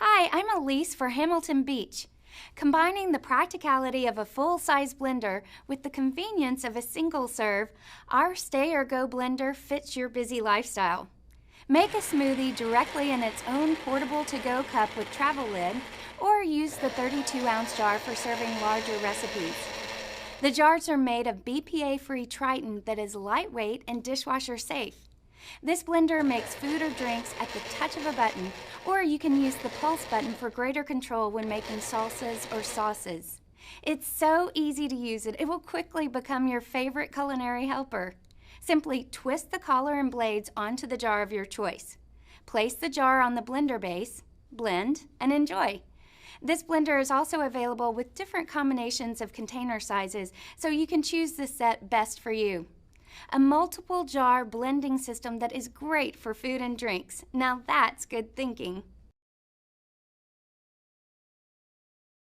Hi, I'm Elise for Hamilton Beach. Combining the practicality of a full-size blender with the convenience of a single serve, our Stay or Go blender fits your busy lifestyle. Make a smoothie directly in its own portable to-go cup with travel lid, or use the 32-ounce jar for serving larger recipes. The jars are made of BPA-free Tritan that is lightweight and dishwasher safe. This blender makes food or drinks at the touch of a button, or you can use the pulse button for greater control when making salsas or sauces. It's so easy to use it will quickly become your favorite culinary helper. Simply twist the collar and blades onto the jar of your choice. Place the jar on the blender base, blend, and enjoy. This blender is also available with different combinations of container sizes, so you can choose the set best for you. A multiple jar blending system that is great for food and drinks. Now that's good thinking.